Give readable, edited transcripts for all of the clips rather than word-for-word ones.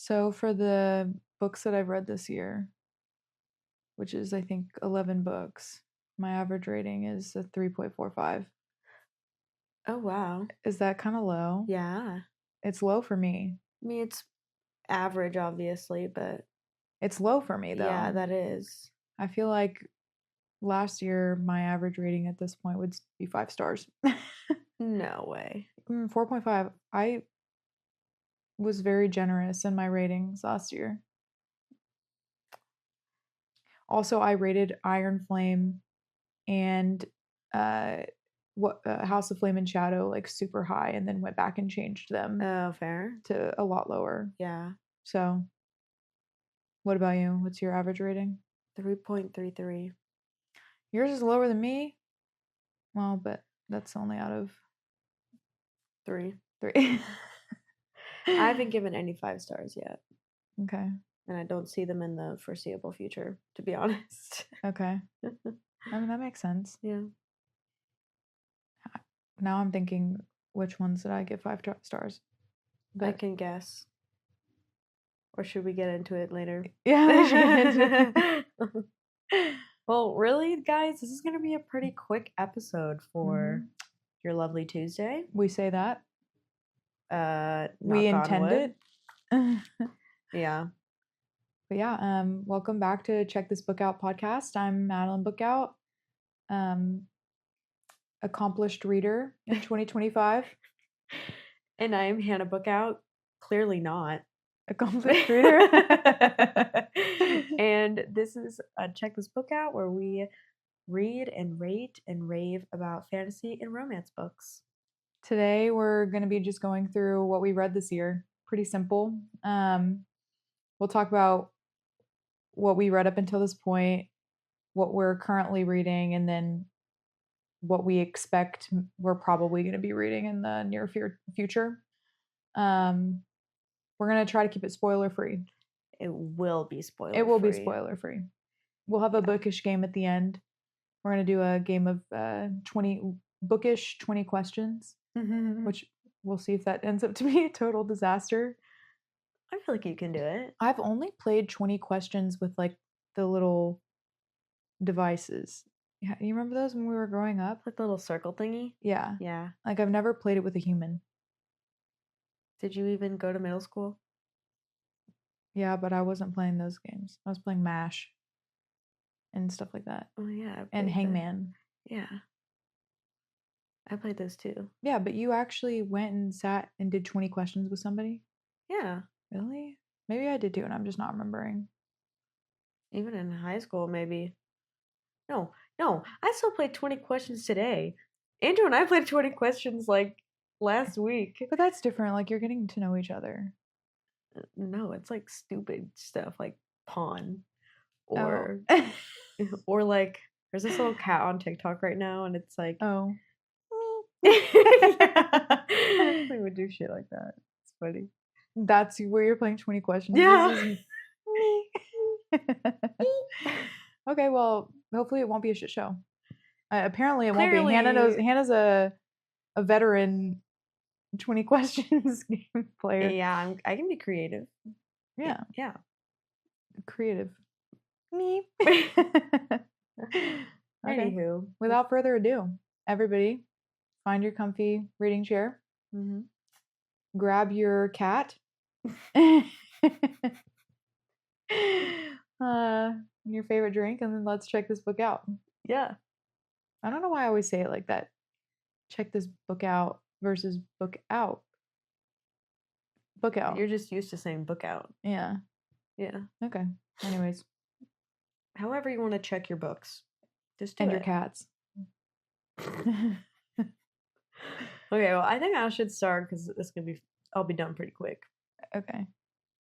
So for the books that I've read this year, which is I think 11 books, my average rating is a 3.45. Oh, wow. Is that kind of low? Yeah. It's low for me. I mean, it's average, obviously, but It's low for me though. yeah, that is. I feel like last year my average rating at this point would be 5 stars. No way. 4.5. I was very generous in my ratings last year. Also, I rated Iron Flame and House of Flame and Shadow like super high, and then went back and changed them Oh, fair. to a lot lower. Yeah. So, what about you? What's your average rating? 3.33. Yours is lower than me. Well, but that's only out of 3. 3. I haven't given any 5 stars yet, Okay. and I don't see them in the foreseeable future, to be honest. Okay. I mean, that makes sense. Yeah. Now I'm thinking, which ones did I give 5 stars? I can guess. Or should we get into it later? Yeah, we should get into it. Well, really, guys, this is going to be a pretty quick episode for your lovely Tuesday. We say that. We Knock on intend wood. it. Yeah. But yeah, welcome back to Check This Book Out podcast. I'm Madeline Bookout, accomplished reader in 2025. And I am Hannah Bookout. Clearly not. Accomplished reader. And this is a Check This Book Out where we read and rate and rave about fantasy and romance books. Today we're going to be just going through what we read this year. Pretty simple. We'll talk about what we read up until this point, what we're currently reading, and then what we expect we're probably going to be reading in the near future. We're going to try to keep it spoiler free. It will be spoiler free. It will be spoiler free. We'll have a bookish game at the end. We're going to do a game of 20 questions, which we'll see if that ends up to be a total disaster. I feel like you can do it. I've only played 20 questions with like the little devices. Yeah, you remember those when we were growing up? Like the little circle thingy? Yeah. Yeah. Like I've never played it with a human. Did you even go to middle school? Yeah, but I wasn't playing those games. I was playing MASH and stuff like that. Oh, yeah. And Hangman. Yeah. I played those too. Yeah, but you actually went and sat and did 20 questions with somebody? Yeah. Really? Maybe I did too, and I'm just not remembering. Even in high school, maybe. No. I still played 20 questions today. Andrew and I played 20 questions like last week. But that's different. Like, you're getting to know each other. No, it's like stupid stuff like Pawn. Or Oh. or like there's this little cat on TikTok right now, and it's like, oh. Yeah. We would do shit like that. It's funny. That's where you're playing 20 questions. Yeah. Okay, well, hopefully it won't be a shit show. Apparently it won't Clearly. be. Hannah's a veteran 20 questions game player. Yeah, I can be creative. Yeah. Yeah. Creative. Me. Okay. Anywho. Without further ado, everybody, find your comfy reading chair. Mm-hmm. Grab your cat. Your favorite drink, and then let's check this book out. Yeah. I don't know why I always say it like that. Check this book out versus book out. Book out. You're just used to saying book out. Yeah. Yeah. Okay. Anyways. However you want to check your books. Just do and it. your cats. Okay, well, I think I should start because I'll be done pretty quick. Okay.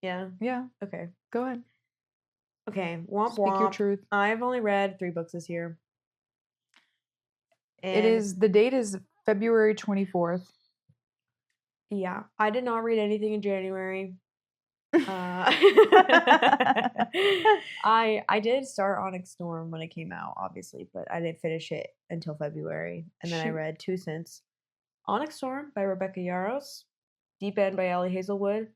Yeah? Yeah. Okay. Go ahead. Okay. Womp Speak womp. your truth. I've only read 3 books this year. And the date is February 24th. Yeah. I did not read anything in January. I did start Onyx Storm when it came out, obviously, but I didn't finish it until February. And then I read 2 since. Onyx Storm by Rebecca Yarros, Deep End by Ali Hazelwood,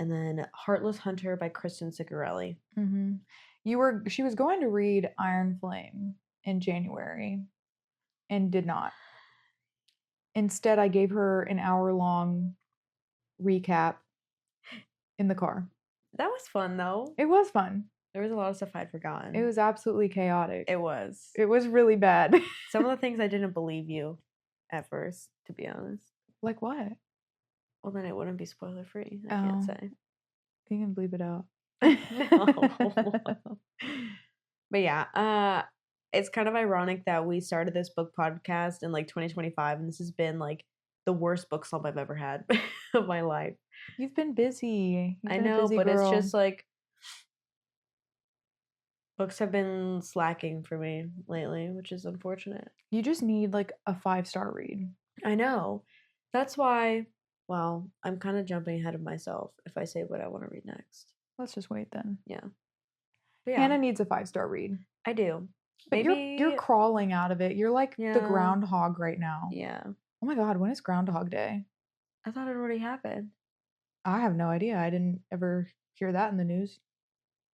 And then Heartless Hunter by Kristin Ciccarelli. Mm-hmm. She was going to read Iron Flame in January and did not. Instead, I gave her an hour-long recap in the car. That was fun, though. It was fun. There was a lot of stuff I'd forgotten. It was absolutely chaotic. It was. It was really bad. Some of the things I didn't believe you at first, to be honest. Like what? Well, then it wouldn't be spoiler free. I can't say. You can bleep it out. No. But yeah, it's kind of ironic that we started this book podcast in like 2025, and this has been like the worst book slump I've ever had of my life. You've been busy. I know, but it's just like books have been slacking for me lately, which is unfortunate. You just need like a 5-star read. I know. That's why, well, I'm kind of jumping ahead of myself if I say what I want to read next. Let's just wait then. Yeah. Hannah needs a 5-star read. I do. But Maybe you're crawling out of it. You're like Yeah. the groundhog right now. Yeah. Oh my god, when is Groundhog Day? I thought it already happened. I have no idea. I didn't ever hear that in the news.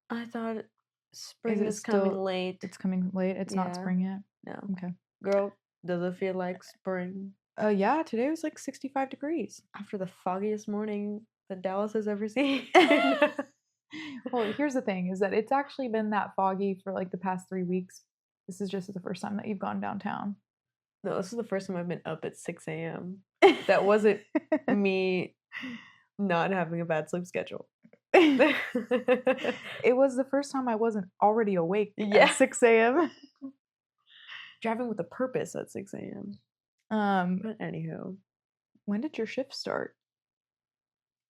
I thought spring it is coming still- late. It's coming late. It's not Yeah. spring yet. No. Okay. Girl, does it feel like spring? Yeah, today was like 65 degrees. After the foggiest morning that Dallas has ever seen. Well, here's the thing is that it's actually been that foggy for like the past 3 weeks. This is just the first time that you've gone downtown. No, this is the first time I've been up at 6 a.m. That wasn't me not having a bad sleep schedule. It was the first time I wasn't already awake Yeah. at 6 a.m. Driving with a purpose at 6 a.m. But anywho. When did your shift start?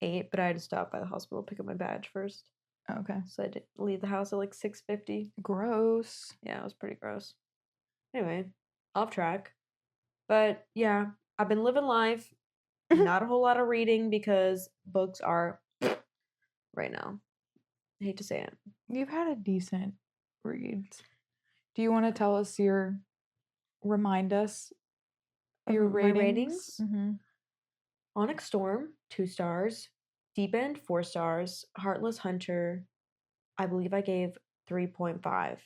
8, but I had to stop by the hospital to pick up my badge first. Okay. So I did leave the house at like 6:50. Gross. Yeah, it was pretty gross. Anyway, off track. But yeah, I've been living life. Not a whole lot of reading because books are right now. I hate to say it. You've had a decent read. Do you want to tell us remind us your My ratings? ratings? Mm-hmm. Onyx Storm, 2 stars. Deep End, 4 stars. Heartless Hunter, I believe I gave 3.5.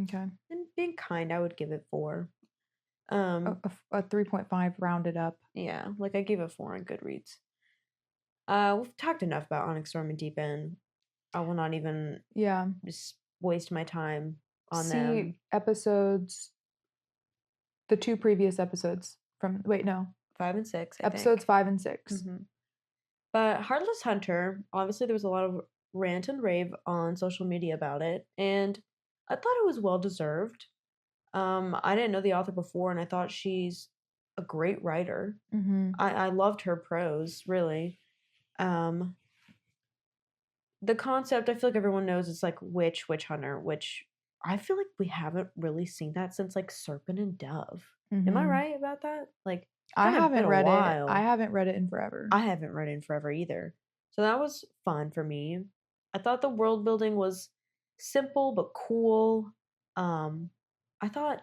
Okay. And being kind, I would give it 4. A 3.5 rounded up. Yeah, like I gave it 4 on Goodreads. We've talked enough about Onyx Storm and Deep End. I will not even just waste my time on them. Episodes, the 2 previous episodes from 5 and 6. Episodes 5 and 6. Mm-hmm. But Heartless Hunter, obviously there was a lot of rant and rave on social media about it, and I thought it was well deserved. I didn't know the author before, and I thought she's a great writer. Mm-hmm. I loved her prose, really. The concept, I feel like everyone knows, it's like witch hunter, which I feel like we haven't really seen that since like Serpent and Dove. Mm-hmm. Am I right about that? Like, I haven't read it. while. I haven't read it in forever. I haven't read it in forever either. So that was fun for me. I thought the world building was simple but cool. I thought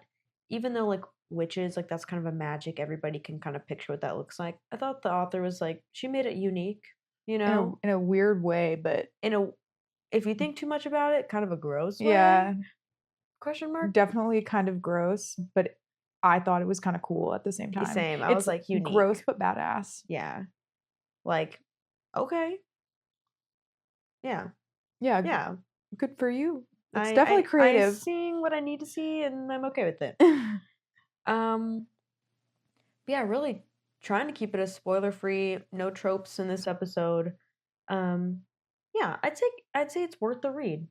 even though like witches, like that's kind of a magic, everybody can kind of picture what that looks like. I thought the author was like, she made it unique, you know? In a weird way, but if you think too much about it, kind of a gross way. Yeah. Question mark? Definitely kind of gross, but I thought it was kind of cool at the same time. Same. I was like, unique. Gross but badass. Yeah. Like, okay. Yeah. Yeah. Yeah. Good for you. It's definitely creative. I'm seeing what I need to see, and I'm okay with it. Yeah, really trying to keep it as spoiler free. No tropes in this episode. Yeah, I'd say it's worth the read.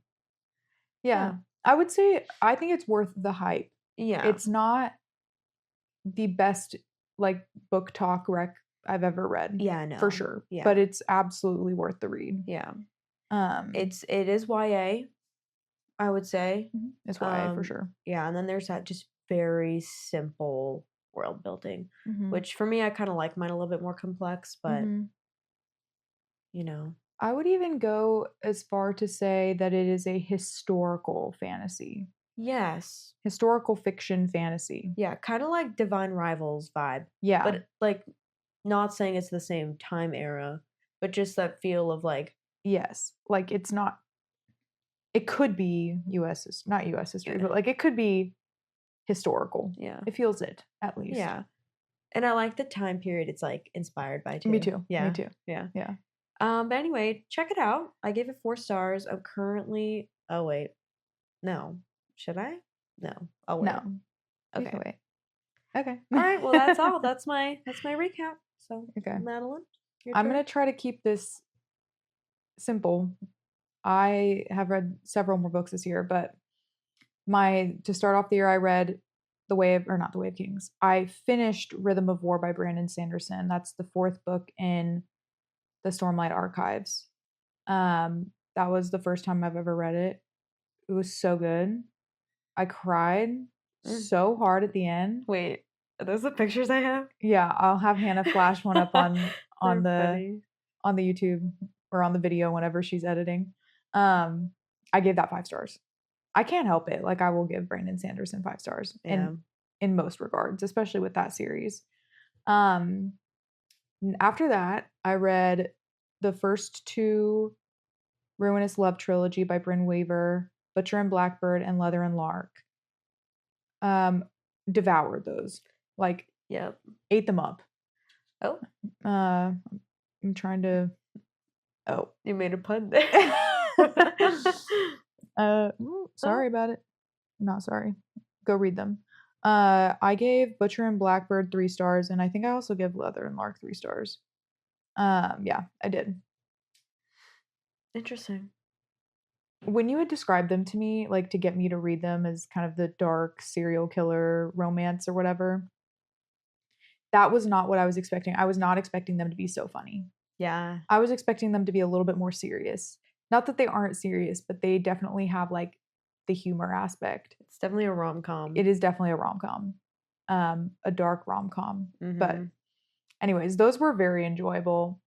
Yeah. I would say I think it's worth the hype. Yeah. It's not the best like book talk rec I've ever read. Yeah, no. For sure. Yeah. But it's absolutely worth the read. Yeah. It is YA, I would say. It's YA for sure. Yeah, and then there's that just very simple world building, which for me I kind of like mine a little bit more complex, but you know. I would even go as far to say that it is a historical fantasy. Yes. Historical fiction fantasy. Yeah, kind of like Divine Rivals vibe. Yeah. But like not saying it's the same time era, but just that feel of like Yes. Like, it's not, it could be not US history, Yeah. but like it could be historical. Yeah. It feels it, at least. Yeah. And I like the time period it's like inspired by too. Me too. Yeah. Me too. Yeah. Yeah. But anyway, check it out. I gave it 4 stars. I'm currently oh wait. No. Should I? No. I'll wait. No. You Okay. can wait. Okay. All right. Well, that's all. That's my recap. So, Okay. Madeline, your I'm turn. going to try to keep this simple. I have read several more books this year, but to start off the year, I read not The Way of Kings. I finished Rhythm of War by Brandon Sanderson. That's the 4th book in the Stormlight archives. That was the first time I've ever read it. It was so good. I cried so hard at the end. Wait, are those the pictures I have? Yeah, I'll have Hannah flash one up on They're the YouTube or on the video whenever she's editing. I gave that 5 stars. I can't help it. Like, I will give Brandon Sanderson 5 stars in most regards, especially with that series. After that, I read the first 2 Ruinous Love Trilogy by Brynne Weaver, Butcher and Blackbird, and Leather and Lark. Devoured those. Like, Yep. ate them up. Oh. I'm trying to. Oh. You made a pun there. Sorry about it. Not sorry. Go read them. I gave Butcher and Blackbird 3 stars, and I think I also gave Leather and Lark 3 stars. Yeah, I did. Interesting. When you had described them to me, like to get me to read them as kind of the dark serial killer romance or whatever, that was not what I was expecting. I was not expecting them to be so funny. Yeah. I was expecting them to be a little bit more serious. Not that they aren't serious, but they definitely have like the humor aspect. It's definitely a rom-com. It is definitely a rom-com. A dark rom-com. But anyways, those were very enjoyable.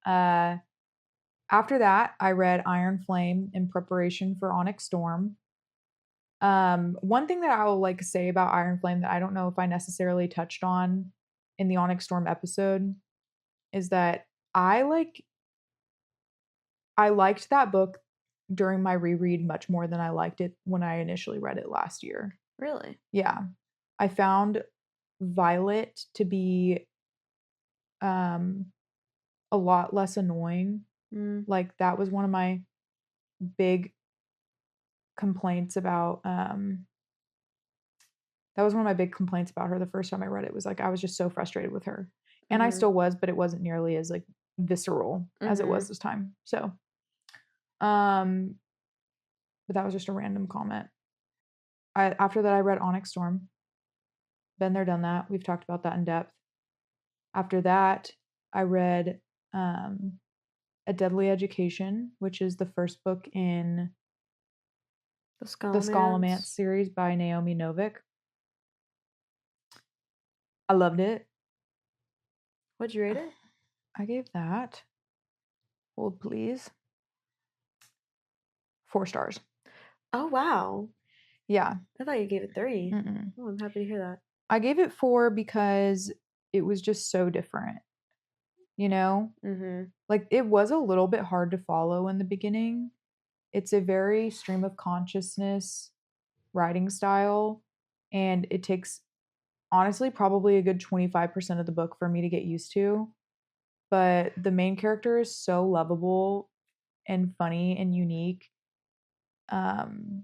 After that, I read Iron Flame in preparation for Onyx Storm. One thing that I will like say about Iron Flame that I don't know if I necessarily touched on in the Onyx Storm episode is that I liked that book during my reread much more than I liked it when I initially read it last year. Really? Yeah. I found Violet to be a lot less annoying. Like, that was one of my big complaints about her the first time I read it. Was like I was just so frustrated with her. And I still was, but it wasn't nearly as like visceral as it was this time. So but that was just a random comment. After that I read Onyx Storm. Been there, done that. We've talked about that in depth. After that, I read A Deadly Education, which is the first book in the Scholomance series by Naomi Novik. I loved it. What'd you rate it? I gave that, hold please, 4 stars. Oh, wow. Yeah. I thought you gave it 3. Oh, I'm happy to hear that. I gave it 4 because it was just so different. You know? Like, it was a little bit hard to follow in the beginning. It's a very stream of consciousness writing style, and it takes, honestly, probably a good 25% of the book for me to get used to. But the main character is so lovable and funny and unique. From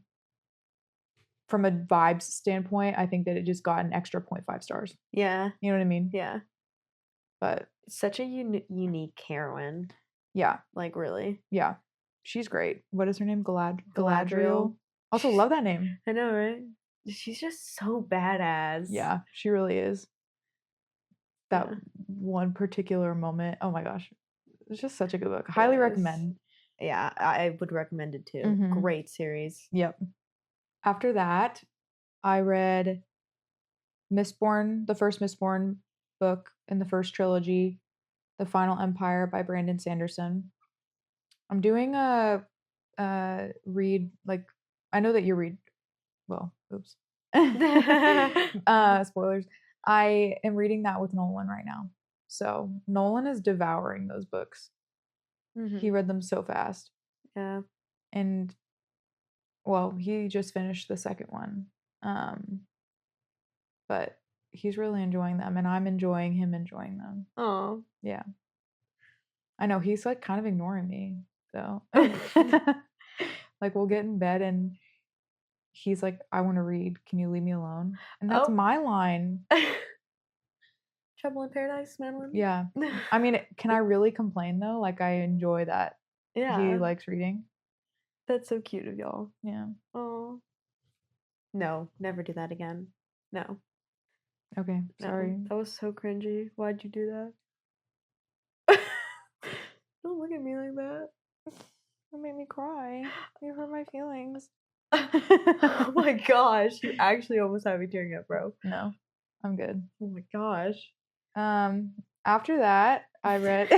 a vibes standpoint, I think that it just got an extra 0.5 stars. Yeah. You know what I mean? Yeah. But such a unique heroine. Yeah. Like, really. Yeah. She's great. What is her name? Galadriel. Also love that name. I know, right? She's just so badass. Yeah, she really is. That one particular moment. Oh my gosh. It's just such a good book. Highly recommend. Yeah, I would recommend it too. Great series. Yep. After that, I read Mistborn, the first Mistborn book in the first trilogy, The Final Empire by Brandon Sanderson. I'm doing a read, like, I know that you read, well, oops. Spoilers. I am reading that with Nolan right now. So Nolan is devouring those books. He read them so fast. Yeah. And well, he just finished the second one. But he's really enjoying them, and I'm enjoying him enjoying them. Oh. Yeah. I know he's like kind of ignoring me though. Like we'll get in bed and he's like, I want to read. Can you leave me alone? And that's Oh. my line. Trouble in Paradise, Madeline. Yeah. I mean, can I really complain though? Like I enjoy that Yeah. he likes reading. That's so cute of y'all. Yeah. Oh. No, never do that again. No. Okay. No. Sorry. That was so cringy. Why'd you do that? Don't look at me like that. It made me cry. You hurt my feelings. Oh my gosh. You actually almost had me tearing up, bro. No, I'm good. Oh my gosh. After that, I read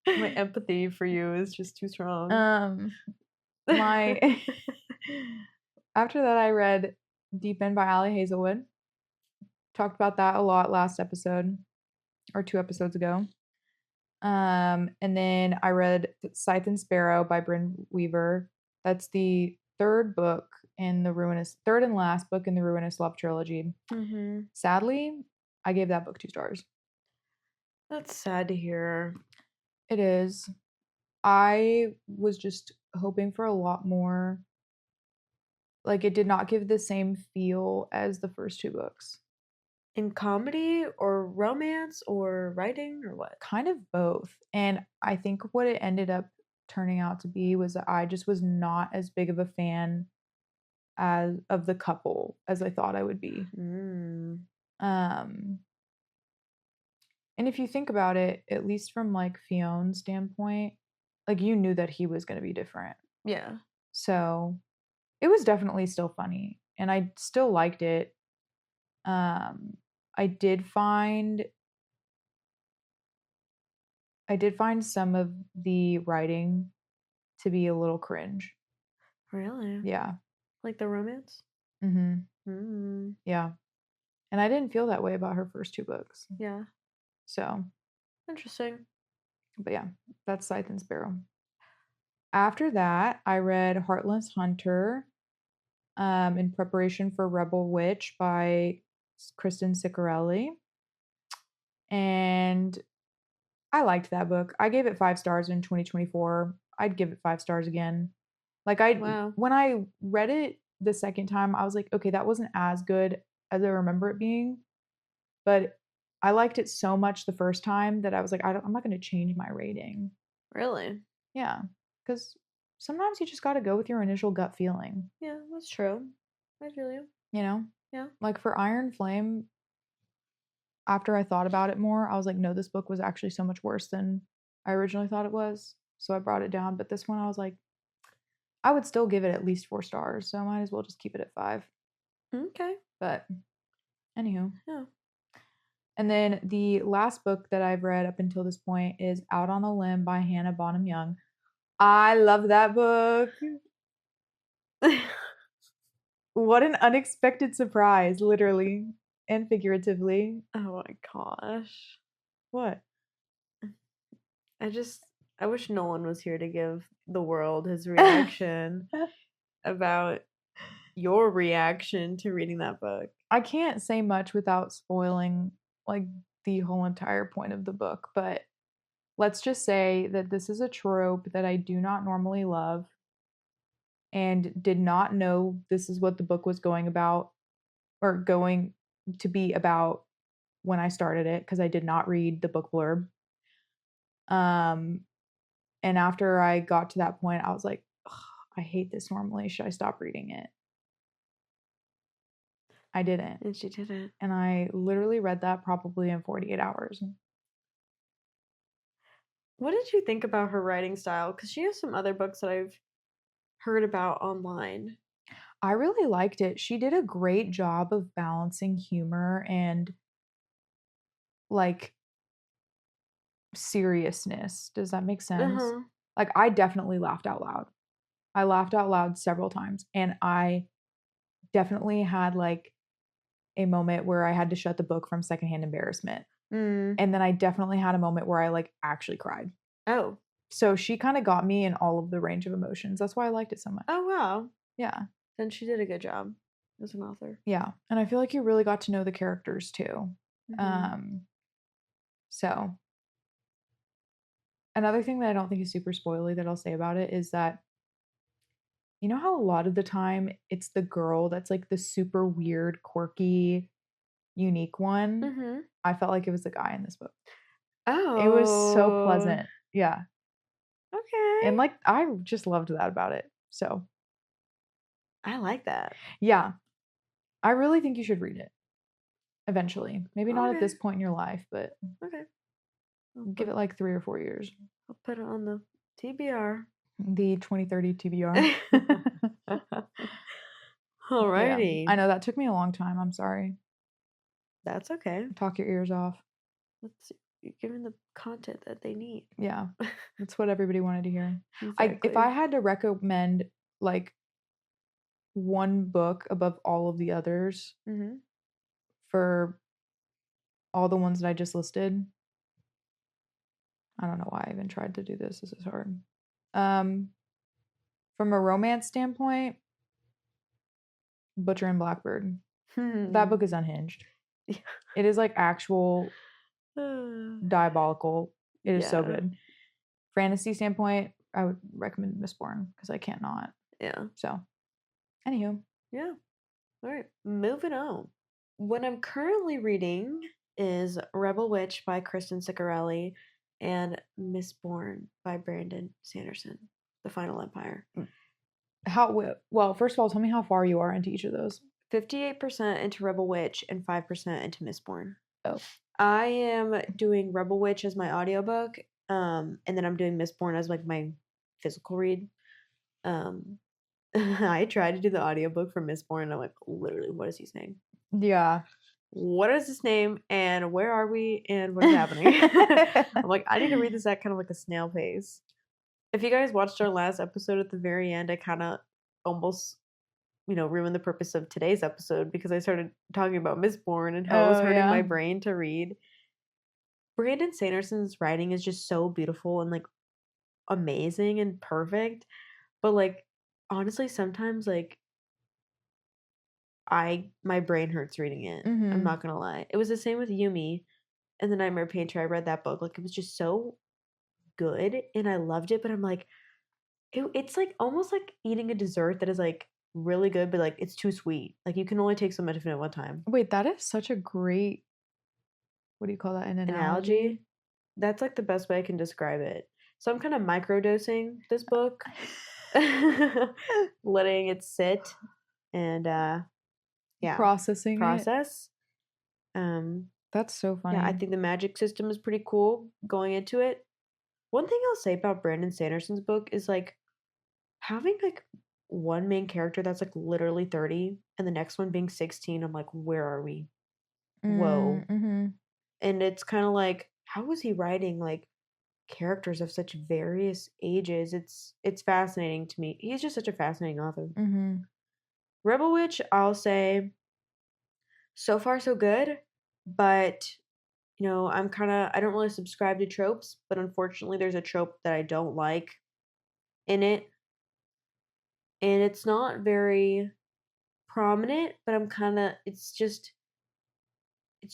My empathy for you is just too strong. my after that I read Deep End by Ali Hazelwood. Talked about that a lot last episode or 2 episodes ago. And then I read Scythe and Sparrow by Brynne Weaver. That's the third and last book in the Ruinous love trilogy. Mm-hmm. Sadly, I gave that book 2 stars. That's sad to hear. It is. I was just hoping for a lot more. Like, it did not give the same feel as the first 2 books. In comedy or romance or writing or what? Kind of both. And I think what it ended up turning out to be was that I just was not as big of a fan of the couple as I thought I would be. Mm. And if you think about it, at least from like Fiona's standpoint, like you knew that he was going to be different. Yeah. So it was definitely still funny and I still liked it. I did find some of the writing to be a little cringe. Really? Yeah. Like the romance? Mhm. Mm. Yeah. And I didn't feel that way about her first 2 books. Yeah. So, Interesting. but yeah, that's Scythe and Sparrow. After that, I read Heartless Hunter in preparation for Rebel Witch by Kristen Ciccarelli. And I liked that book. I gave it 5 stars in 2024. I'd give it 5 stars again. Like Wow. when I read it the second time, I was like, okay, that wasn't as good as I remember it being. But I liked it so much the first time that I was like, I'm not going to change my rating. Really? Yeah, because sometimes you just got to go with your initial gut feeling. Yeah, that's true. I feel you. You know? Yeah. Like for Iron Flame, after I thought about it more, I was like, no, this book was actually so much worse than I originally thought it was. So I brought it down. But this one, I was like, I would still give it at least 4 stars. So I might as well just keep it at 5. Okay. But anywho. Yeah. And then the last book that I've read up until this point is Out on a Limb by Hannah Bonam-Young. I love that book. What an unexpected surprise, literally and figuratively. Oh my gosh. What? I wish Nolan was here to give the world his reaction about your reaction to reading that book. I can't say much without spoiling like the whole entire point of the book, but let's just say that this is a trope that I do not normally love and did not know this is what the book was going to be about when I started it because I did not read the book blurb. And after I got to that point, I was like, I hate this normally. Should I stop reading it? I didn't. And she didn't. And I literally read that probably in 48 hours. What did you think about her writing style? Because she has some other books that I've heard about online. I really liked it. She did a great job of balancing humor and like seriousness. Does that make sense? Uh-huh. Like I definitely laughed out loud. I laughed out loud several times and I definitely had like a moment where I had to shut the book from secondhand embarrassment. Mm. And then I definitely had a moment where I like actually cried. Oh. So she kind of got me in all of the range of emotions. That's why I liked it so much. Oh, wow. Yeah. Then she did a good job as an author. Yeah. And I feel like you really got to know the characters too. Mhm. So another thing that I don't think is super spoily that I'll say about it is that you know how a lot of the time it's the girl that's like the super weird, quirky, unique one? Mhm. I felt like it was the guy in this book. It was so Oh. pleasant. Yeah. And Okay. like I just loved that about it. So, I like that. yeah. I really think you should read it eventually. Maybe not at Okay. this point in your life, but Okay. give it like 3 or 4 years. I'll put it on the TBR. The 2030 TBR. Yeah. Alrighty. I know that took me a long time. I'm sorry. That's okay. Talk your ears off. You're giving the content that they need. Yeah. That's what everybody wanted to hear. If Exactly. I had to recommend like one book above all of the others Mm-hmm. for all the ones that I just listed, I don't know why I even tried to do this. This is hard. From a romance standpoint, Butcher and Blackbird. That book is unhinged. It is like actual diabolical. It is so Yeah. good. Fantasy standpoint, I would recommend Mistborn because I can't not. Yeah. So, anywho. Yeah. All right. Moving on. What I'm currently reading is Rebel Witch by Kristen Ciccarelli and Mistborn by Brandon Sanderson. The Final Empire. Well, first of all, tell me how far you are into each of those. 58% into Rebel Witch and 5% into Mistborn. Oh. I am doing Rebel Witch as my audiobook, and then I'm doing Mistborn as like my physical read. I tried to do the audiobook for Mistborn and I'm like, literally, what is he saying? Yeah. What is his name and where are we and what is happening? I'm like, I need to read this at kind of like a snail pace. If you guys watched our last episode at the very end, I kind of almost ruined the purpose of today's episode because I started talking about Mistborn and how it was hurting my brain to read. Brandon Sanderson's writing is just so beautiful and like amazing and perfect. But like honestly, sometimes like my brain hurts reading it. I'm not gonna lie. It was the same with Yumi and the Nightmare Painter. I read that book. Like it was just so good and I loved it, but I'm like, it's like almost like eating a dessert that is like really good, but like it's too sweet. Like you can only take so much of it at one time. Wait, that is such a great, what do you call that? An analogy? That's like the best way I can describe it. So I'm kind of microdosing this book, letting it sit and Processing process. That's so funny. Yeah, I think the magic system is pretty cool going into it. One thing I'll say about Brandon Sanderson's book is like having like one main character that's like literally 30 and the next one being 16. I'm like, where are we? Whoa. And it's kind of like, how was he writing like characters of such various ages? It's fascinating to me. He's just such a fascinating author. Rebel Witch, I'll say, so far so good, but I don't really subscribe to tropes, but unfortunately there's a trope that I don't like in it. And it's not very prominent, but it's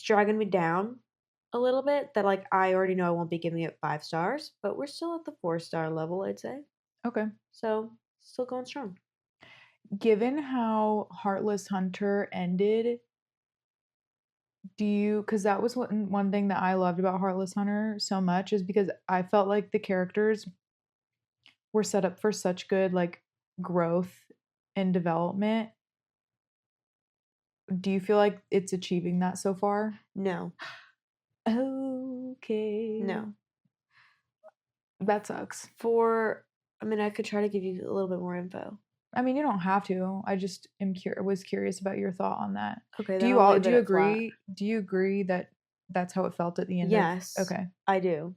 dragging me down a little bit that like I already know I won't be giving it 5 stars, but we're still at the 4-star level, I'd say. Okay. So still going strong. Given how Heartless Hunter ended, because that was one thing that I loved about Heartless Hunter so much is because I felt like the characters were set up for such good like growth and development. Do you feel like it's achieving that so far? No. Okay. No. That sucks. I could try to give you a little bit more info. I mean, you don't have to. I just was curious about your thought on that. Okay. Do you agree? Do you agree that that's how it felt at the end? Yes. Okay. I do,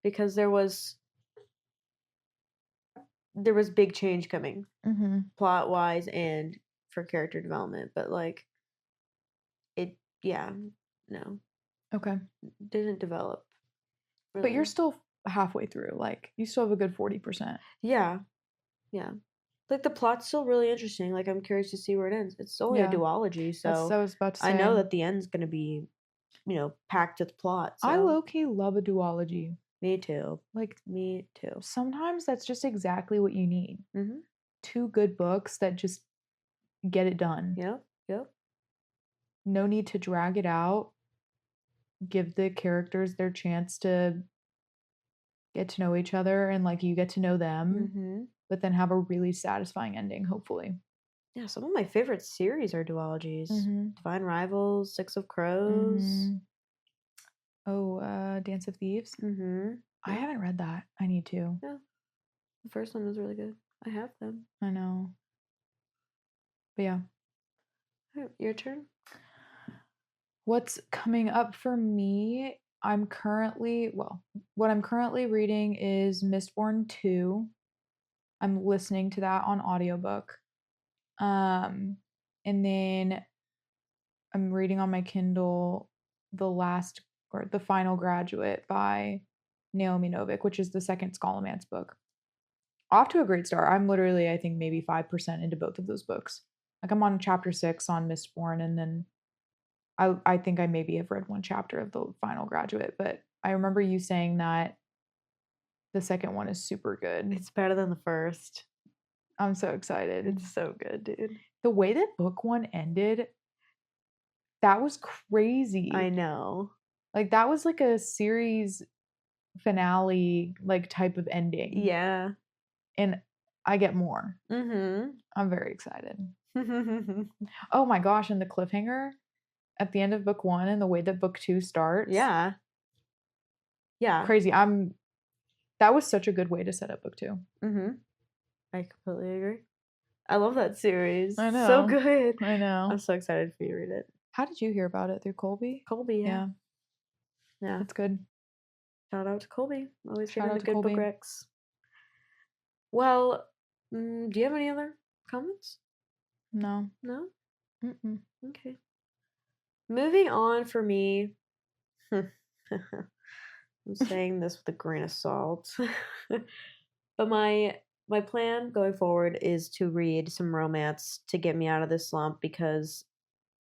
because there was big change coming, plot wise and for character development, but like no. Okay. Didn't develop. Really. But you're still halfway through. Like, you still have a good 40%. Yeah. Yeah. Like, the plot's still really interesting. Like, I'm curious to see where it ends. It's only a Yeah. duology, That's so what I was about to I say. know that the end's gonna be, packed with plot. I So low-key love a duology. me too. Like, Me too. sometimes that's just exactly what you need. Mm-hmm. 2 good books that just get it done. Yep. Yep. No need to drag it out. Give the characters their chance to get to know each other and like you get to know them, Mm-hmm. but then have a really satisfying ending, hopefully. Yeah, some of my favorite series are duologies. Mm-hmm. Divine Rivals, Six of Crows. Mm-hmm. Oh, Dance of Thieves. Mm-hmm. I Yeah. haven't read that. I need to. Yeah. The first one was really good. I have them. I know. But yeah. Alright, your turn. What's coming up for me? What I'm currently reading is Mistborn 2. I'm listening to that on audiobook. And then I'm reading on my Kindle The Final Graduate by Naomi Novik, which is the second Scholomance book. Off to a great start. I'm literally, I think, maybe 5% into both of those books. Like, I'm on chapter 6 on Mistborn, and then I think I maybe have read one chapter of The Final Graduate, but I remember you saying that the second one is super good. It's better than the first. I'm so excited. It's so good, dude. The way that book one ended, that was crazy. I know. Like, that was like a series finale, like, type of ending. Yeah. And I get more. Mm-hmm. I'm very excited. Oh my gosh, and the cliffhanger at the end of book one and the way that book two starts. Yeah. Yeah. Crazy. That was such a good way to set up book two. Mm-hmm. I completely agree. I love that series. I know. So good. I know. I'm so excited for you to read it. How did you hear about it? Through Colby? Colby, yeah. Yeah. That's good. Shout out to Colby. Always Shout getting out the to good book Colby. recs. Well, do you have any other comments? No. No? Mm-mm. Okay. Moving on for me. I'm saying this with a grain of salt. But my plan going forward is to read some romance to get me out of this slump because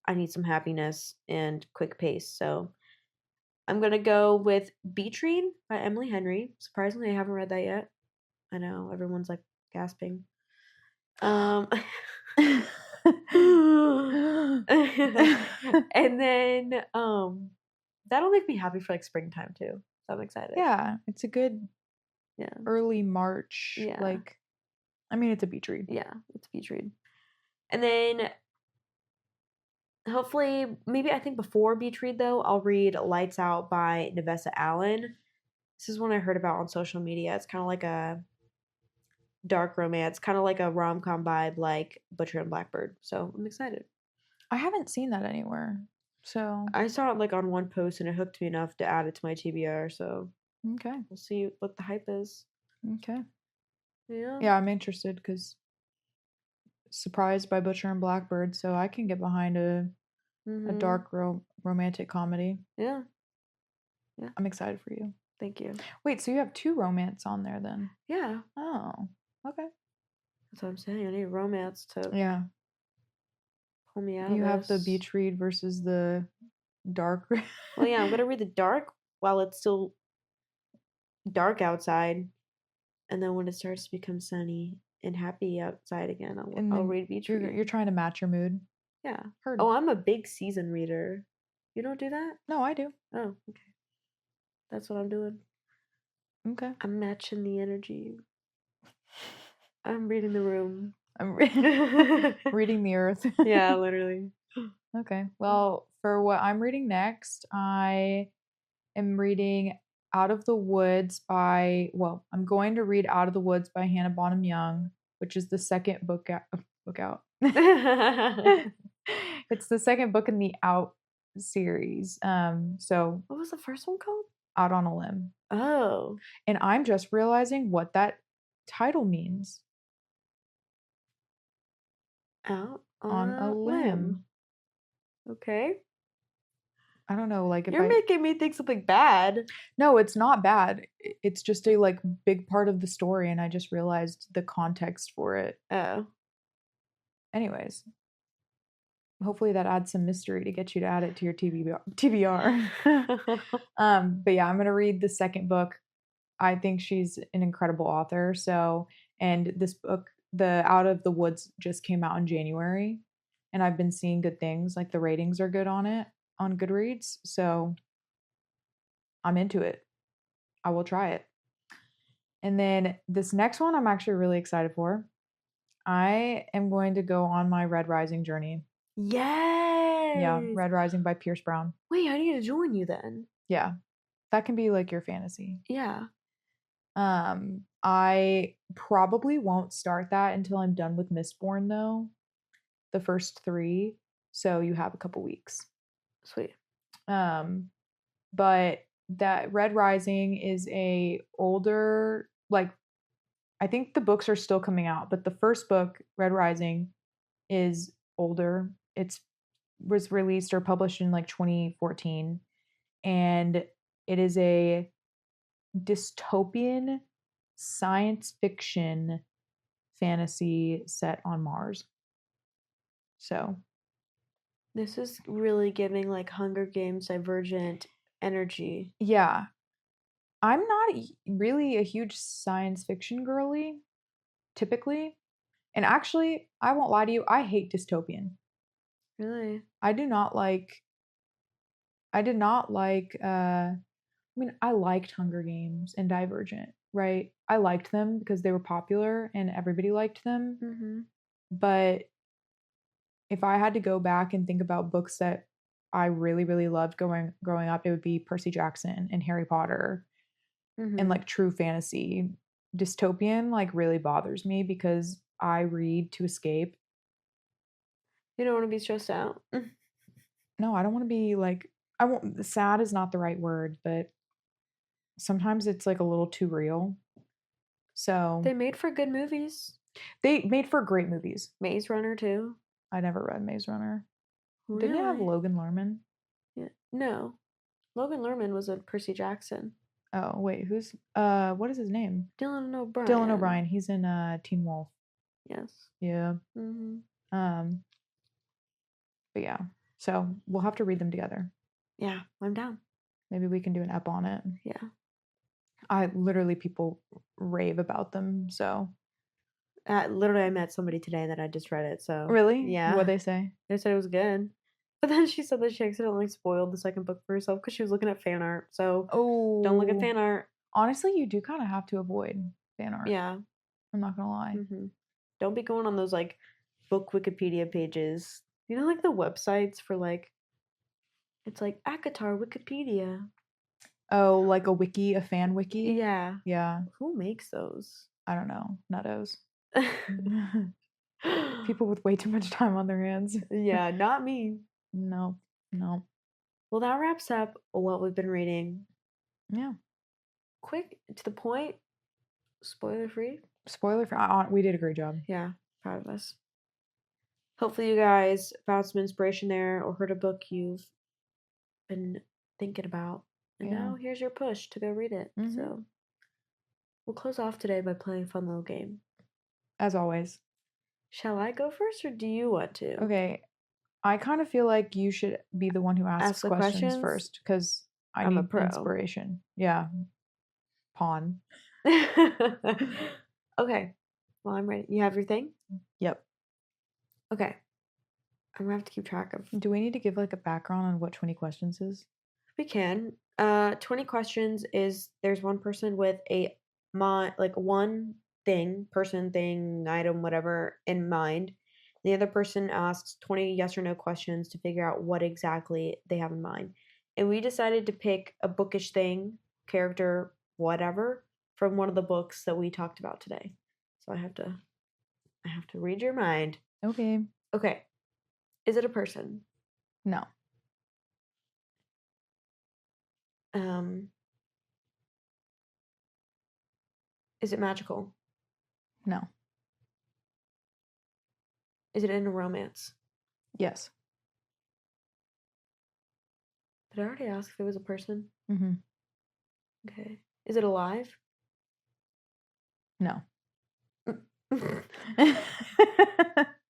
I need some happiness and quick pace. So I'm gonna go with Beach Read by Emily Henry. Surprisingly, I haven't read that yet. I know everyone's like gasping. And then that'll make me happy for like springtime too. So I'm excited. Yeah, it's a good Yeah. early March. Yeah. Like, I mean, it's a beach read. Yeah, it's a beach read. And then hopefully, maybe I think before beach read though, I'll read Lights Out by Nevessa Allen. This is one I heard about on social media. It's kind of like a dark romance, kind of like a rom-com vibe like Butcher and Blackbird. So I'm excited. I haven't seen that anywhere. So I saw it like on one post and it hooked me enough to add it to my TBR. So okay. we'll see what the hype is. Okay. Yeah. Yeah, I'm interested because surprised by Butcher and Blackbird, so I can get behind a dark romantic comedy. Yeah. Yeah. I'm excited for you. Thank you. Wait, so you have 2 romance on there then? Yeah. Oh, okay. That's what I'm saying. I need romance to Yeah. pull me out You of have the this. beach read versus the dark. Well, yeah, I'm gonna read the dark while it's still dark outside, and then when it starts to become sunny and happy outside again, I'll read beach read. You're trying to match your mood. Yeah. Heard. Oh, I'm a big season reader. You don't do that? No, I do. Oh, okay. That's what I'm doing. Okay. I'm matching the energy. I'm reading the room. I'm reading the earth. Yeah, literally. Okay. Well, for what I'm reading next, I am reading I'm going to read Out of the Woods by Hannah Bonam-Young, which is the second book out. It's the second book in the Out series. So What was the first one called? Out on a Limb. Oh. And I'm just realizing what that title means. Out On a limb. Okay. I don't know, like if You're making me think something bad. No, it's not bad. It's just a like big part of the story, and I just realized the context for it. Oh. Anyways, hopefully that adds some mystery to get you to add it to your TBR. But yeah, I'm gonna read the second book. I think she's an incredible author. So, and this book, the Out of the Woods, just came out in January, and I've been seeing good things. Like the ratings are good on it on Goodreads, so I'm into it. I will try it. And then this next one, I'm actually really excited for. I am going to go on my Red Rising journey. Yeah, Yes. Red Rising by Pierce Brown. Wait, I need to join you then. Yeah, that can be like your fantasy. Yeah. I probably won't start that until I'm done with Mistborn though. The first 3, so you have a couple weeks. Sweet. But that Red Rising is a older, like, I think the books are still coming out, but the first book, Red Rising, is older. It's was released or published in like 2014, and it is a dystopian science fiction fantasy set on Mars. So, This is really giving like Hunger Games Divergent energy. yeah. I'm not really a huge science fiction girly, typically. And actually, I won't lie to you, I hate dystopian. Really? I do not like I did not like I mean, I liked Hunger Games and Divergent, right? I liked them because they were popular and everybody liked them. Mm-hmm. But if I had to go back and think about books that I really, really loved growing up, it would be Percy Jackson and Harry Potter and like true fantasy. Dystopian like really bothers me because I read to escape. You don't want to be stressed out. No, I don't want to be like I won't sad is not the right word, but sometimes it's like a little too real. So They made for good movies. they made for great movies. Maze Runner too. I never read Maze Runner. Really? Didn't it have Logan Lerman? Yeah. No. Logan Lerman was a Percy Jackson. Oh wait, who's what is his name? Dylan O'Brien. Dylan O'Brien. He's in Teen Wolf. Yes. Yeah. Mm-hmm. But yeah. So we'll have to read them together. Yeah, I'm down. Maybe we can do an ep on it. Yeah. I literally people rave about them. So Literally, I met somebody today that I just read it. So really, yeah, what'd they say? they said it was good, but then she said that she accidentally spoiled the second book for herself because she was looking at fan art. So don't look at fan art. Honestly, you do kind of have to avoid fan art. Yeah, I'm not gonna lie. mm-hmm. Don't be going on those like book Wikipedia pages. You know, like the websites for like, it's like Akatar Wikipedia. Oh, like a wiki, a fan wiki? Yeah. Yeah. Who makes those? I don't know. Nuttos. People with way too much time on their hands. Yeah, not me. No. Well, that wraps up what we've been reading. Yeah. Quick, to the point, spoiler free. Spoiler free. We did a great job. Yeah, proud of us. Hopefully, you guys found some inspiration there or heard a book you've been thinking about. And now here's your push to go read it. Mm-hmm. So we'll close off today by playing a fun little game. As always. Shall I go first or do you want to? Okay. I kind of feel like you should be the one who asks questions first because I need inspiration. Yeah. Pawn. Okay. Well, I'm ready. You have your thing? Yep. Okay. I'm gonna have to keep track of. Do we need to give like a background on what 20 questions is? We can. 20 questions is there's one person with one thing, person, thing, item, whatever in mind. The other person asks 20 yes or no questions to figure out what exactly they have in mind. And we decided to pick a bookish thing, character, whatever, from one of the books that we talked about today. So I have to read your mind. Okay. Okay. Is it a person? No. Is it magical? No. Is it in a romance? Yes. Did I already ask if it was a person? Mm-hmm. Okay. Is it alive? No.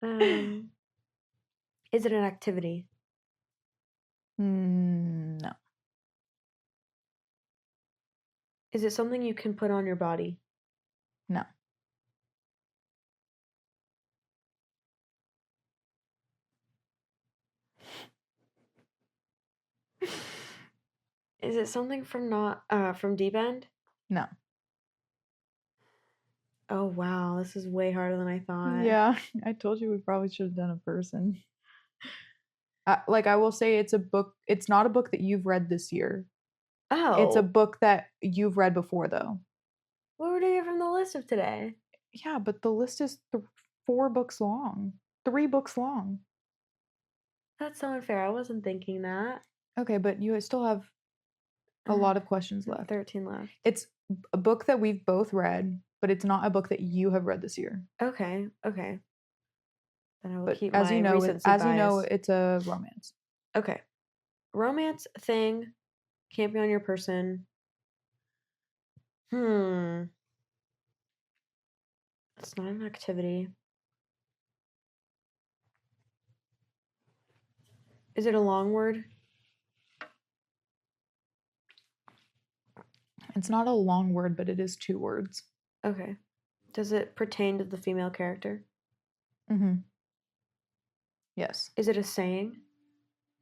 um, is it an activity? No. Is it something you can put on your body? No. Is it something from Deep End? No. Oh wow, this is way harder than I thought. Yeah, I told you we probably should have done a person. Like I will say, it's a book. It's not a book that you've read this year. It's a Oh, book that you've read before, though. what were you from the list of today? Yeah, but the list is 4 books long, 3 books long. That's so unfair. I wasn't thinking that. Okay, but you still have a lot of questions left. 13 left. It's a book that we've both read, but it's not a book that you have read this year. Okay, okay. Then I will But keep as my you know, recency bias. it's a romance. Okay. Romance thing. Can't be on your person. It's not an activity. Is it a long word? It's not a long word, but it is 2 words. Okay. Does it pertain to the female character? Mm-hmm. Yes. Is it a saying?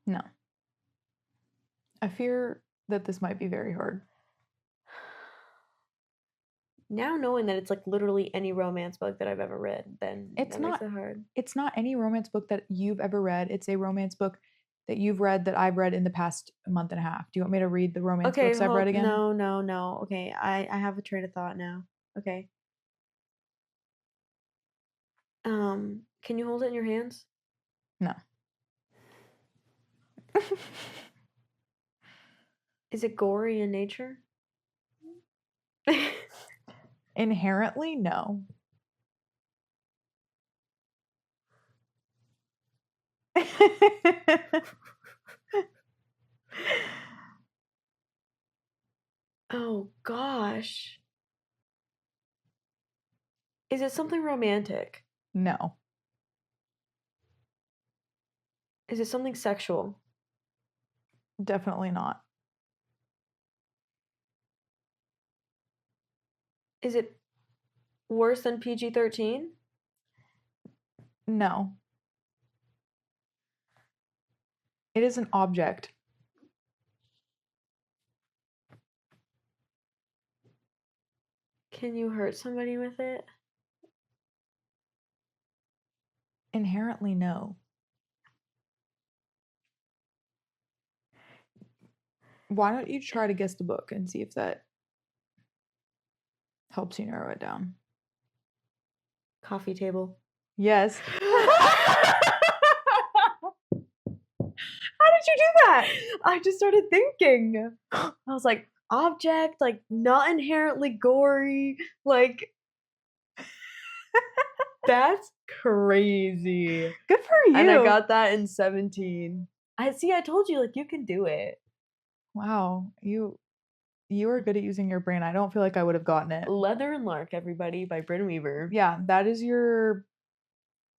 No. I fear that this might be very hard. Now knowing that it's like literally any romance book that I've ever read, then It's that not makes it hard. It's not any romance book that you've ever read. It's a romance book that you've read that I've read in the past month and a half. Do you want me to read the romance Okay, books I've read again? no. Okay, I have a train of thought now. Okay. Can you hold it in your hands? No. Is it gory in nature? Inherently, no. Oh gosh. Is it something romantic? No. Is it something sexual? Definitely not. Is it worse than PG-13? No. It is an object. Can you hurt somebody with it? Inherently, no. Why don't you try to guess the book and see if that helps you narrow it down? Coffee table. Yes. How did you do that? I just started thinking. I was like, object, like not inherently gory, like that's crazy. Good for you. And I got that in 17. I told you, like, you can do it. Wow, you are good at using your brain. I don't feel like I would have gotten it. Leather and Lark, everybody, by Brynne Weaver. Yeah, that is your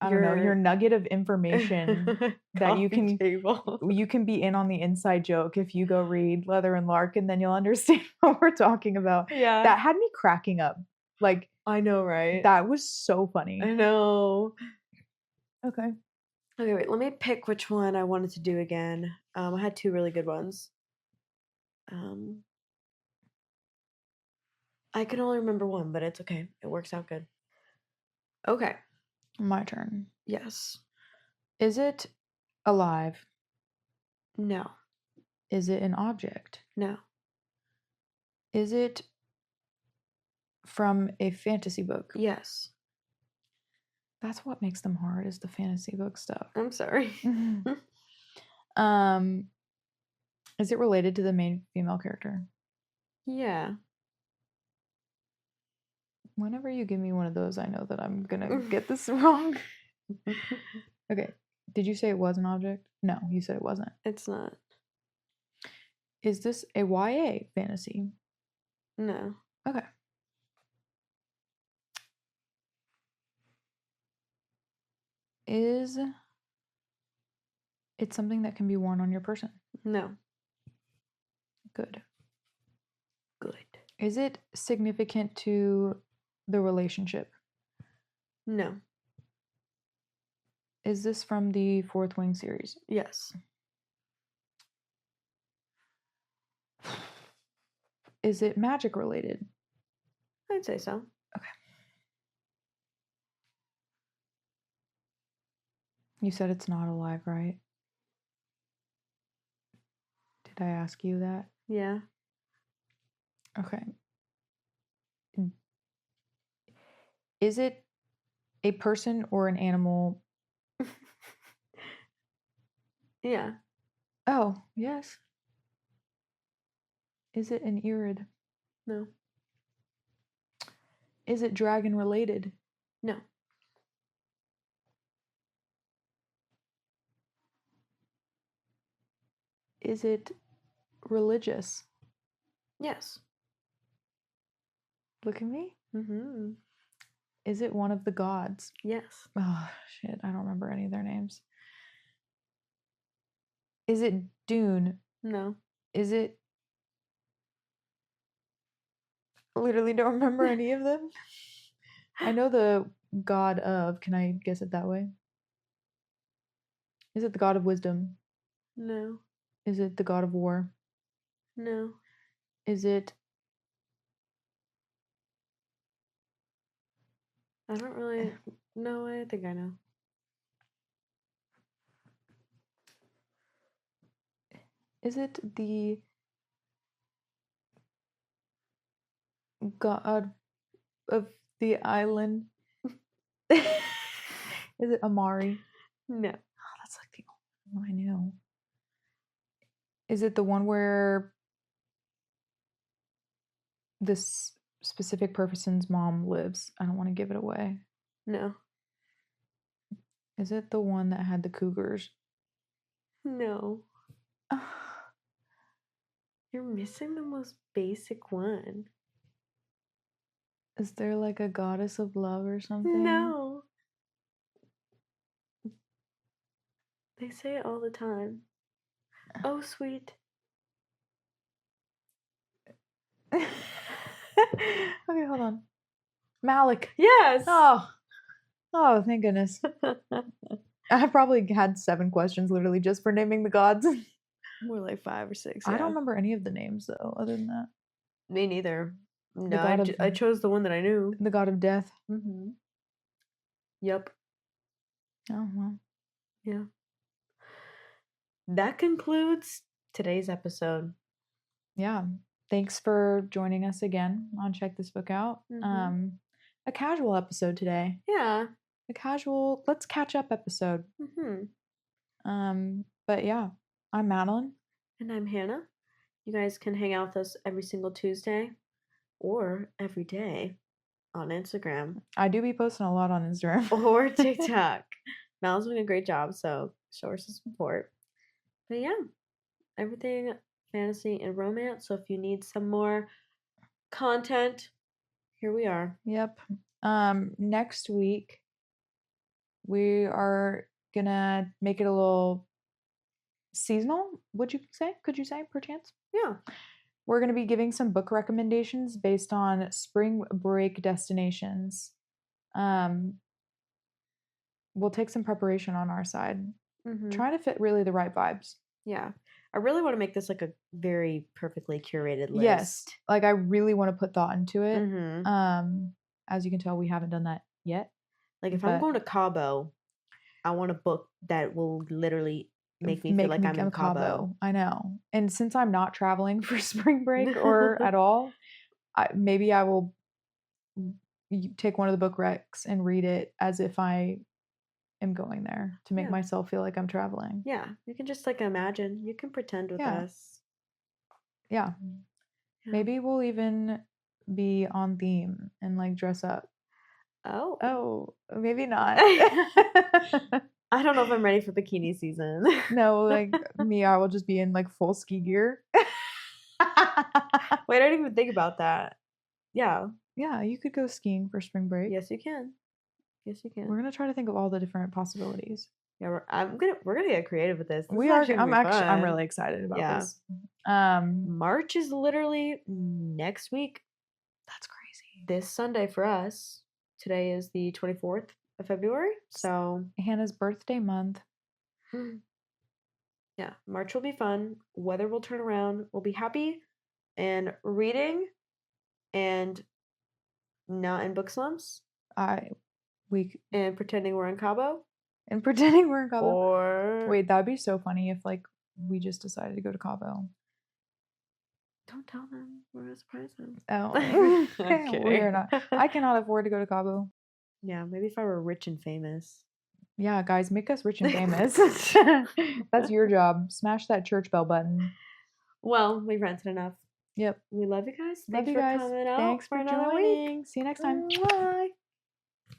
your nugget of information that you can be in on the inside joke if you go read Leather and Lark, and then you'll understand what we're talking about. Yeah. That had me cracking up. Like, I know, right? that was so funny. I know. Okay, wait, let me pick which one I wanted to do again. I had 2 really good ones. I can only remember one, but it's okay. It works out good. Okay. my turn. Yes. Is it alive? No. Is it an object? No. Is it from a fantasy book? Yes. That's what makes them hard, is the fantasy book stuff. I'm sorry. Is it related to the main female character? Yeah. Whenever you give me one of those, I know that I'm gonna get this wrong. Okay. Did you say it was an object? No, you said it wasn't. It's not. Is this a YA fantasy? No. Okay. Is it something that can be worn on your person? No. Good. Good. Is it significant to the relationship? No. Is this from the Fourth Wing series? Yes. Is it magic related? I'd say so. Okay. You said it's not alive, right? Did I ask you that? Yeah. Okay. Is it a person or an animal? Yeah. Oh, yes. Is it an Irid? No. Is it dragon related? No. Is it religious? Yes. Look at me. Mm-hmm. Is it one of the gods? Yes. Oh, shit. I don't remember any of their names. Is it Dune? No. Is it... Literally don't remember any of them. I know the god of... Can I guess it that way? Is it the god of wisdom? No. Is it the god of war? No. Is it... I don't really know. I think I know. Is it the god of the island? Is it Amari? No. Oh, that's like the only one I knew. Is it the one where this specific person's mom lives? I don't want to give it away. No. Is it the one that had the cougars? No. You're missing the most basic one. Is there like a goddess of love or something? No. They say it all the time. Oh, sweet. Okay, hold on. Malik. Yes. Oh, thank goodness. I probably had 7 questions literally just for naming the gods. More like 5 or 6. I Yeah. don't remember any of the names though, other than that. Me neither. No, god I chose the one that I knew. The god of death. Mm-hmm. Yep. Oh, well. Yeah. That concludes today's episode. Yeah. Thanks for joining us again on Check This Book Out. Mhm. A casual episode today. Yeah. A casual, let's catch up episode. Mm-hmm. But yeah, I'm Madeline. And I'm Hannah. You guys can hang out with us every single Tuesday or every day on Instagram I do be posting a lot on Instagram. or TikTok. Mal's doing a great job, so show her some support. But yeah, everything fantasy and romance. So if you need some more content, here we are. Yep. Next week we are gonna make it a little seasonal. Could you say perchance? Yeah. We're gonna be giving some book recommendations based on spring break destinations. We'll take some preparation on our side. Mm-hmm. Trying to fit really the right vibes. Yeah. I really want to make this like a very perfectly curated list. Yes. Like I really want to put thought into it. Mm-hmm. As you can tell, we haven't done that yet. Like if I'm going to Cabo, I want a book that will literally make me feel like I'm in Cabo. I know. And since I'm not traveling for spring break or at all, maybe I will take one of the book recs and read it as if I am going there to make myself feel like I'm traveling. Yeah, you can just like imagine. You can pretend with us. Yeah. Maybe we'll even be on theme and like dress up. Oh, maybe not. I don't know if I'm ready for bikini season. No, like me, I will just be in like full ski gear. Wait, I didn't even think about that. Yeah. Yeah, you could go skiing for spring break. Yes, you can. Yes, you We're can. gonna try to think of all the different possibilities. Yeah, we're gonna get creative with this. We are. I'm fun. really excited about Yeah. this. March is literally next week. That's crazy. This Sunday for us. Today is the 24th of February. So Hannah's birthday month. yeah, March will be fun. Weather will turn around. We'll be happy and reading and not in book slumps and pretending we're in Cabo. And pretending we're in Cabo. Or wait, that'd be so funny if like we just decided to go to Cabo. Don't tell them. We're gonna surprise them. Oh, I'm kidding. we're not. I cannot afford to go to Cabo. Yeah, maybe if I were rich and famous. Yeah, guys, make us rich and famous. That's your job. Smash that church bell button. Well, we've ranted enough. Yep. We love you guys. Love Thanks you for guys. coming out Thanks for another joining. week. See you next time. Bye.